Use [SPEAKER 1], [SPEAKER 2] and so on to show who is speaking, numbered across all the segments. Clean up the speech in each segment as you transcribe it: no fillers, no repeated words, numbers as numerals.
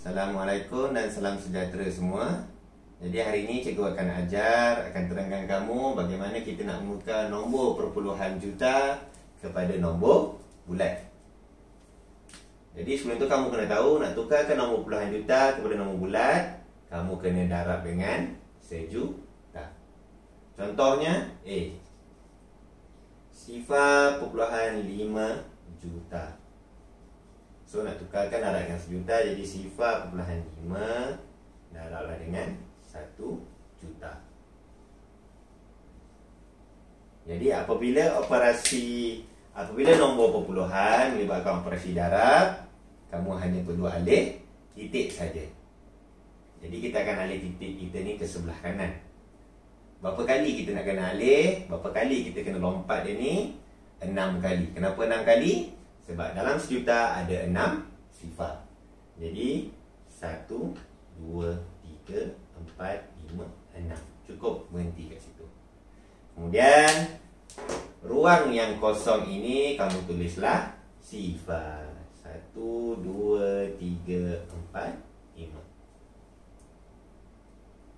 [SPEAKER 1] Assalamualaikum dan salam sejahtera semua. Jadi hari ini cikgu akan terangkan kamu bagaimana kita nak mengukar nombor perpuluhan juta kepada nombor bulat. Jadi sebelum tu kamu kena tahu, nak tukarkan nombor puluhan juta kepada nombor bulat, kamu kena darab dengan sejuta. Contohnya sifar perpuluhan 5 juta. So nak tukarkan darab dengan sejuta, jadi sifar perpuluhan 5 darablah dengan 1 juta. Jadi apabila nombor perpuluhan melibatkan operasi darab, kamu hanya perlu alih titik saja. Jadi kita akan alih titik kita ni ke sebelah kanan. Berapa kali kita nak kena alih? Berapa kali kita kena lompat dia ni? 6 kali. Kenapa 6 kali? Sebab dalam sejuta ada 6 sifar. Jadi 1, 2, 3, 4, 5, 6. Cukup berhenti kat situ. Kemudian ruang yang kosong ini kamu tulislah sifar. 1, 2, 3, 4, 5.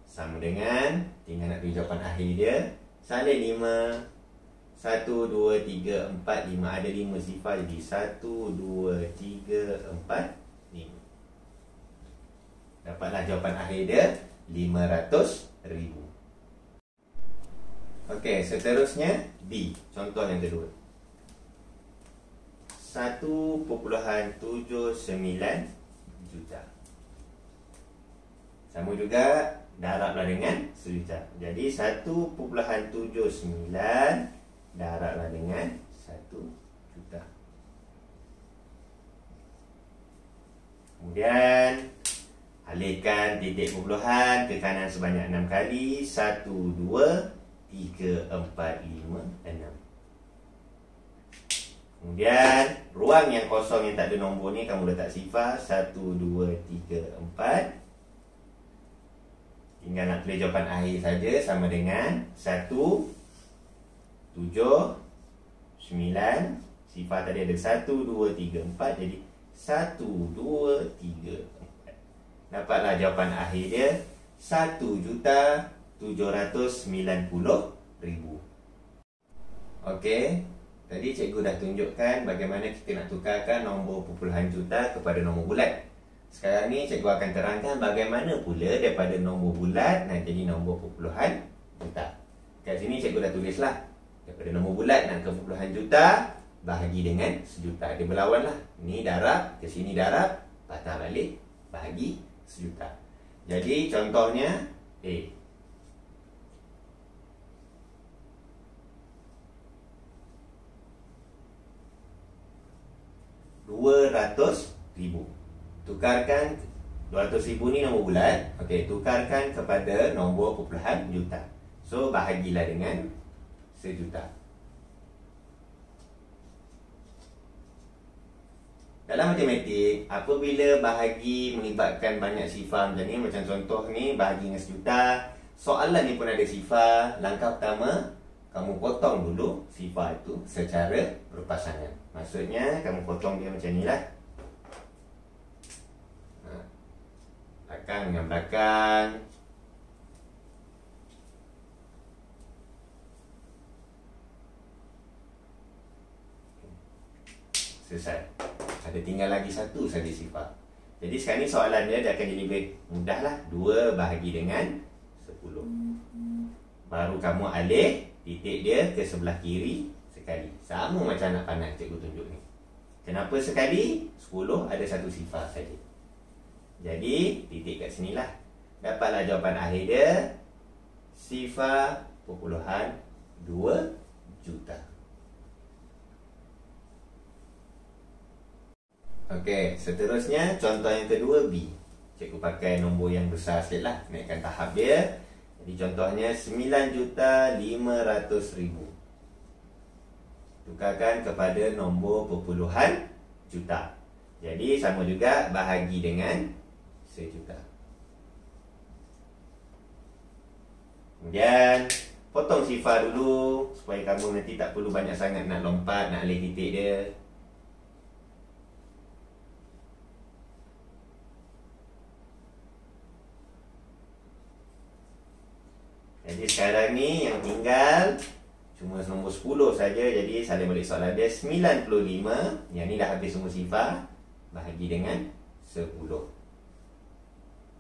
[SPEAKER 1] Sama dengan, tinggal nak tulis jawapan akhir dia. Salin 5. 1, 2, 3, 4, 5. Ada 5 sifar, jadi 1, 2, 3, 4, 5. Dapatlah jawapan akhir dia 500,000. Okey, seterusnya B. Contoh yang kedua, 1.79 juta. Sama juga, darablah dengan sejuta. Jadi 1.79 darablah dengan 1 juta. Kemudian alihkan titik perpuluhan ke kanan sebanyak 6 kali. 1, 2, 3, 4, 5, 6. Kemudian ruang yang kosong yang tak ada nombor ni kamu letak sifar. 1, 2, 3, 4. Tinggal nak tulis jawapan akhir saja, sama dengan 1, 7, 9. Sifar tadi ada 1, 2, 3, 4. Jadi 1, 2, 3, 4. Dapatlah jawapan akhir dia 1.790.000. Okey, tadi cikgu dah tunjukkan bagaimana kita nak tukarkan nombor perpuluhan juta kepada nombor bulat. Sekarang ni cikgu akan terangkan bagaimana pula daripada nombor bulat nak jadi nombor perpuluhan juta. Kat sini cikgu dah tulislah, daripada nombor bulat nak ke perpuluhan juta, bahagi dengan sejuta. Dia berlawan lah. Ni darab, ke sini darab, patah balik, bahagi sejuta. Jadi contohnya A. RM200,000. Tukarkan 200,000 ni nombor bulat. Okey, tukarkan kepada nombor perpuluhan juta. So bahagilah dengan sejuta. Dalam matematik, apabila bahagi melibatkan banyak sifar macam ni, macam contoh ni, bahagi dengan sejuta, soalan ni pun ada sifar. Langkah pertama, kamu potong dulu sifar itu secara berpasangan. Maksudnya, kamu potong dia macam ni lah. Belakang dengan belakang. Selesai. Ada tinggal lagi satu saja sifar. Jadi sekarang ni soalan dia akan jadi lebih mudah lah. 2 bahagi dengan 10. Baru kamu alih titik dia ke sebelah kiri sekali. Sama macam anak panah cikgu tunjuk ni. Kenapa sekali? 10 ada satu sifar saja. Jadi titik kat sini lah. Dapatlah jawapan akhir dia sifar perpuluhan 2 juta. Okey, seterusnya contoh yang kedua B. Cikgu pakai nombor yang besar sikit lah, naikkan tahap dia. Jadi contohnya 9.500.000. Tukarkan kepada nombor perpuluhan juta. Jadi sama juga bahagi dengan sejuta. Kemudian potong sifar dulu supaya kamu nanti tak perlu banyak sangat nak lompat, nak alih titik dia. Jadi sekarang ni yang tinggal cuma nombor 10 saja. Jadi salin balik soalan dia 95. Yang ni dah habis semua sifar. Bahagi dengan 10.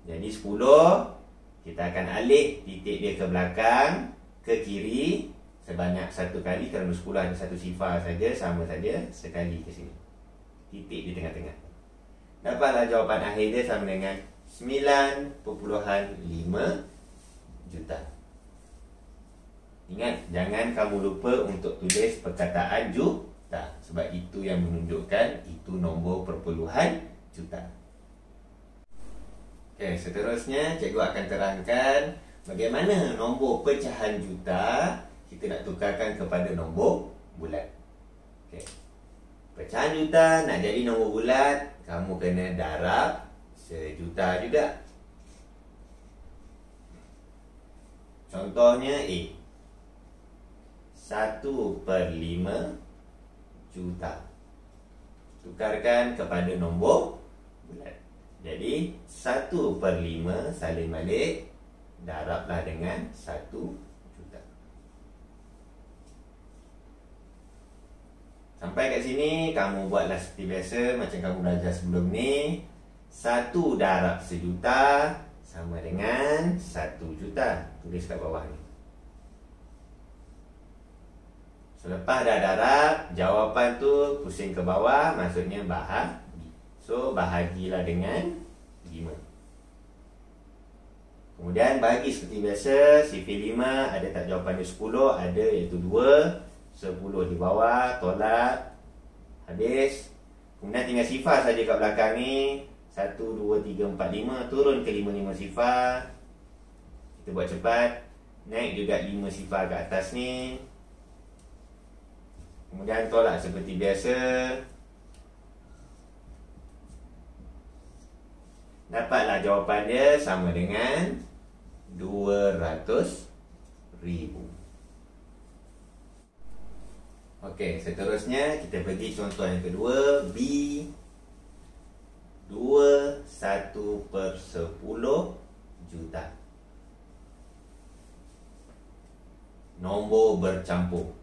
[SPEAKER 1] Jadi 10 kita akan alih titik dia ke belakang, ke kiri sebanyak satu kali, kerana 10 ada satu sifar saja, sama saja sekali ke sini. Titik di tengah-tengah. Dapatlah jawapan akhir dia sama dengan 9.5 juta. Ingat, jangan kamu lupa untuk tulis perkataan juta, sebab itu yang menunjukkan itu nombor perpuluhan juta. Okey, seterusnya cikgu akan terangkan bagaimana nombor pecahan juta kita nak tukarkan kepada nombor bulat. Okey. Pecahan juta nak jadi nombor bulat, kamu kena darab sejuta juga. Contohnya A. 1/5 juta. Tukarkan kepada nombor bulat. Jadi 1/5 salin balik, darablah dengan 1 juta. Sampai kat sini kamu buatlah seperti biasa macam kamu belajar sebelum ni. 1 darab sejuta sama dengan 1 juta. Tulis kat bawah ni. Selepas dah darab, jawapan tu pusing ke bawah, maksudnya bahagi. So, bahagilah dengan 5. Kemudian bagi seperti biasa, sifar 5 ada tak jawapan dia 10, ada iaitu 2. 10 di bawah, tolak. Habis. Kemudian tinggal sifar saja kat belakang ni. 1, 2, 3, 4, 5. Turun ke 5 sifar. Kita buat cepat. Naik juga 5 sifar ke atas ni. Kemudian tolak seperti biasa. Dapatlah jawapan dia sama dengan 200,000. Okey, seterusnya kita pergi contoh yang kedua. B. 21/10 juta. Nombor bercampur.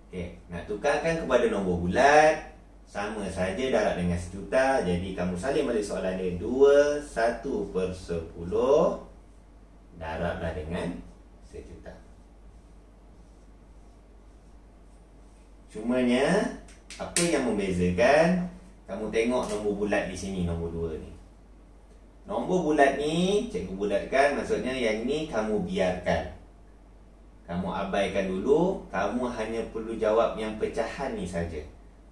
[SPEAKER 1] Okey, nak tukarkan kepada nombor bulat, sama saja darab dengan sejuta. Jadi kamu salin balik soalan dia. 21/10 darablah dengan sejuta. Cumanya apa yang membezakan? Kamu tengok nombor bulat di sini, nombor 2 ni. Nombor bulat ni cikgu bulatkan, maksudnya yang ni kamu biarkan. Kamu abaikan dulu. Kamu hanya perlu jawab yang pecahan ni saja.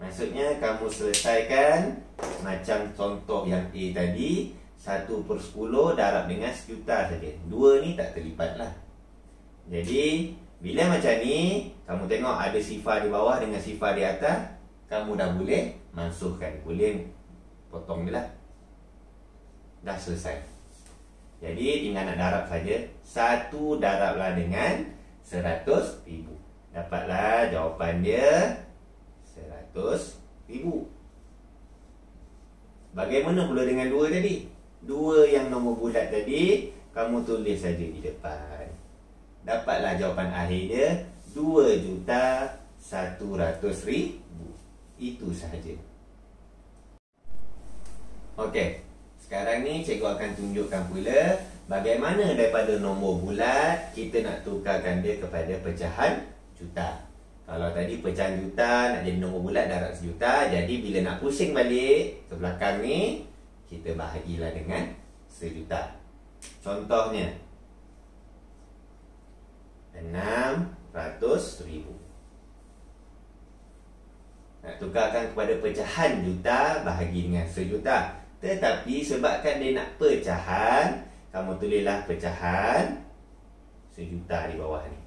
[SPEAKER 1] Maksudnya kamu selesaikan macam contoh yang A tadi. 1/10 darab dengan sejuta saja. 2 ni tak terlibat lah. Jadi bila macam ni, kamu tengok ada sifar di bawah dengan sifar di atas, kamu dah boleh mansuhkan. Boleh potong je lah. Dah selesai. Jadi tinggal nak darab saja. 1 darablah dengan 100,000. Dapatlah jawapan dia 100,000. Bagaimana pula dengan 2 tadi? 2 yang nombor bulat tadi, kamu tulis saja di depan. Dapatlah jawapan akhir dia 2,100,000. Itu sahaja. Okey, sekarang ni cikgu akan tunjukkan pula bagaimana daripada nombor bulat kita nak tukarkan dia kepada pecahan juta. Kalau tadi pecahan juta nak jadi nombor bulat darab sejuta, jadi bila nak pusing balik ke belakang ni, kita bahagilah dengan sejuta. Contohnya 600,000. Nak tukarkan kepada pecahan juta, bahagi dengan sejuta. Tetapi sebabkan dia nak pecahan, kamu tulislah pecahan sejuta di bawah ni.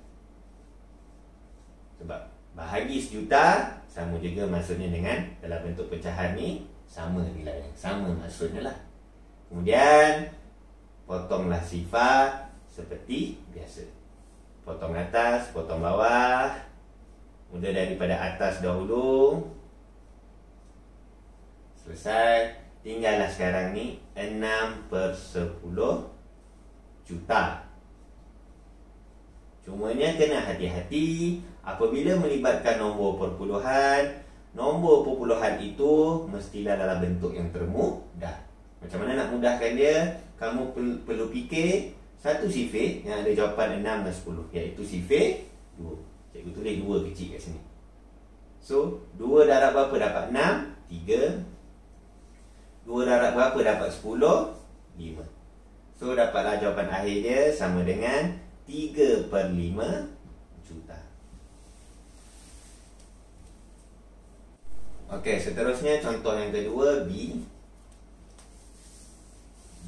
[SPEAKER 1] Sebab bahagi sejuta sama juga maksudnya dengan dalam bentuk pecahan ni, sama nilai, sama maksudnya lah. Kemudian potonglah sifar seperti biasa. Potong atas, potong bawah. Mula daripada atas dahulu. Selesai. Tinggallah sekarang ni 6/10 juta. Cumanya kena hati-hati apabila melibatkan nombor perpuluhan itu mestilah dalam bentuk yang termudah. Macam mana nak mudahkan dia? Kamu perlu fikir satu sifar yang ada jawapan 6 dan 10, iaitu sifar 2. Cikgu tulis 2 kecil kat sini. So 2 darab berapa dapat 6? 3. 2 darab berapa dapat 10? 5. So dapatlah jawapan akhir dia sama dengan 3/5 juta. Okey, seterusnya contoh yang kedua B.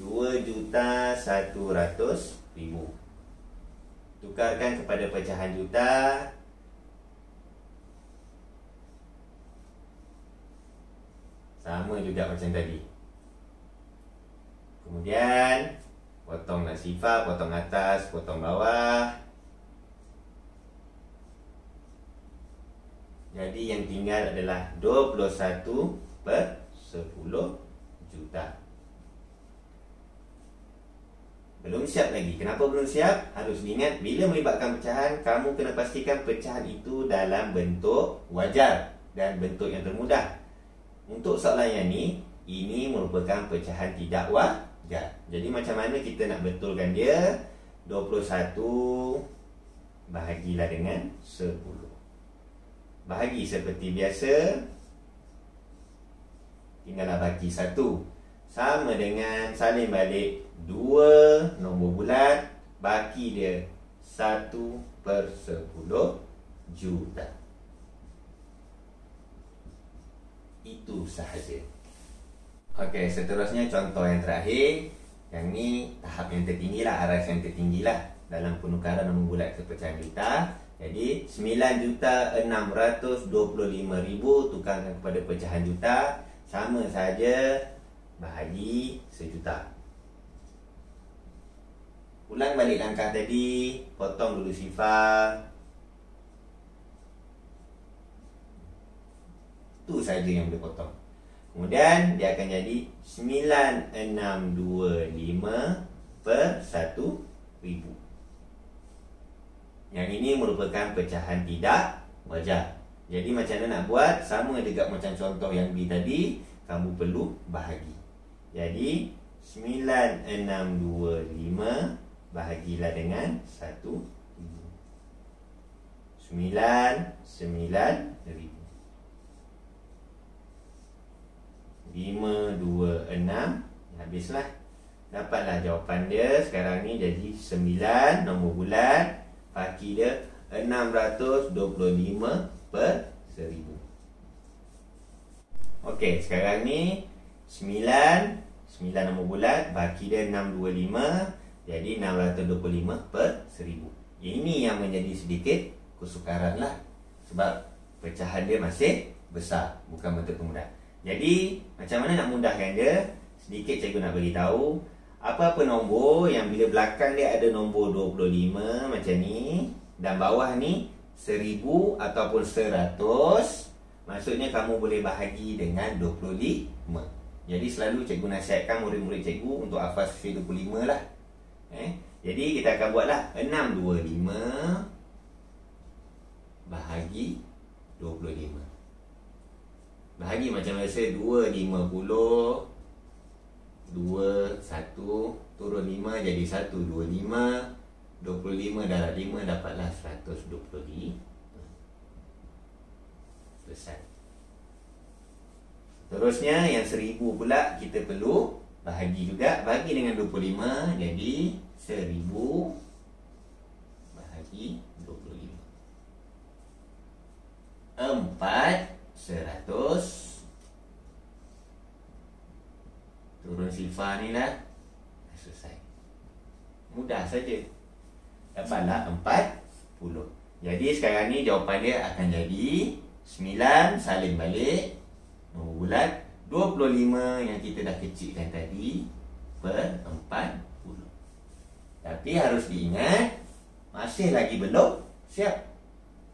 [SPEAKER 1] 2.100.000. Tukarkan kepada pecahan juta. Sama juga macam tadi. Kemudian potonglah sifar, potong atas, potong bawah. Jadi yang tinggal adalah 21/10 juta. Belum siap lagi. Kenapa belum siap? Harus diingat, bila melibatkan pecahan, kamu kena pastikan pecahan itu dalam bentuk wajar dan bentuk yang termudah. Untuk soalan yang ini merupakan pecahan tidak wajar. Jadi macam mana kita nak betulkan dia? 21 bahagilah dengan 10. Bahagi seperti biasa. Tinggallah bagi 1. Sama dengan salin balik 2 nombor bulat, baki dia 1/10 juta. Itu sahaja. Okey, seterusnya contoh yang terakhir. Yang ni tahap yang tertinggi lah, aras yang tertinggi lah dalam penukaran nombor bulat ke pecahan juta. Jadi 9.625.000 tukarkan kepada pecahan juta. Sama saja, bahagi sejuta. Ulang balik langkah tadi. Potong dulu sifar. Itu saja yang boleh potong. Kemudian dia akan jadi 9625/1000. Yang ini merupakan pecahan tidak wajar. Jadi macam mana nak buat? Sama juga macam contoh yang B tadi. Kamu perlu bahagi. Jadi 9625 bahagilah dengan 1,000. 9,9,000. 526. Habislah. Dapatlah jawapan dia. Sekarang ni jadi 9 nombor bulat. Baki dia 625/1000. Okey, sekarang ni 9 nombor bulat, baki dia 625. Jadi 625/1000. Ini yang menjadi sedikit kesukaran lah. Sebab pecahan dia masih besar, bukan bentuk pemudah. Jadi macam mana nak mudahkan dia? Sedikit cikgu nak beritahu. Apa-apa nombor yang bila belakang dia ada nombor 25 macam ni, dan bawah ni 1000 ataupun 100, maksudnya kamu boleh bahagi dengan 25. Jadi selalu cikgu nasihatkan murid-murid cikgu untuk hafal sifar 25 lah. Jadi kita akan buatlah 625 bahagi 25. Bahagi macam biasa, 250, 2, 1, turun 5 jadi 125. 25 darab 5 dapatlah 125. Selesai. Terusnya yang 1000 pula kita perlu bahagi juga. Bahagi dengan 25. Jadi 1000 bahagi 25. 4/100. Turun sifar ni lah. Selesai. Mudah saja. Dapatlah 40. Jadi sekarang ni jawapan dia akan jadi 9 salin balik nombor bulat 25 yang kita dah kecilkan tadi per 40. Tapi harus diingat, masih lagi belum siap.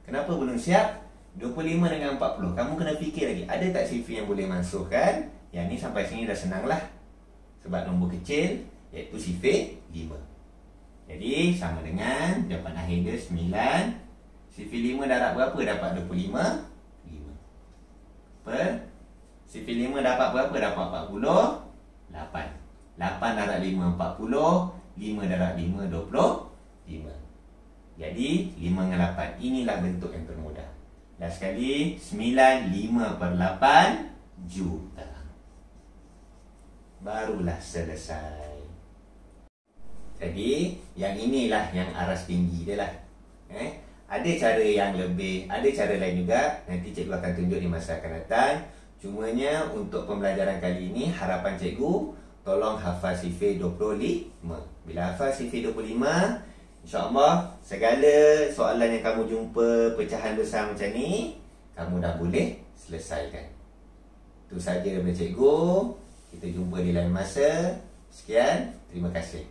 [SPEAKER 1] Kenapa belum siap? 25 dengan 40. Kamu kena fikir lagi, ada tak sifar yang boleh masukkan? Yang ni sampai sini dah senang lah. Sebab nombor kecil, iaitu sifar 5. Jadi sama dengan jawapan akhir dia 9. Sifir 5 darab berapa? Dapat 25. 5. Per sifir 5 dapat berapa? Dapat 40. 8. 8 darab 5 40. 5 darab 5 25. Jadi 5 dengan 8. Inilah bentuk yang termudah. Dah sekali 9 5 per 8 juta. Barulah selesai. Jadi yang inilah yang aras tinggi dia lah. Ada cara yang lebih, ada cara lain juga. Nanti cikgu akan tunjuk di masa akan datang. Cumanya untuk pembelajaran kali ini, harapan cikgu tolong hafal sifir 25. Bila hafal sifir 25, InsyaAllah segala soalan yang kamu jumpa pecahan besar macam ni, kamu dah boleh selesaikan. Itu sahaja daripada cikgu. Kita jumpa di lain masa. Sekian, terima kasih.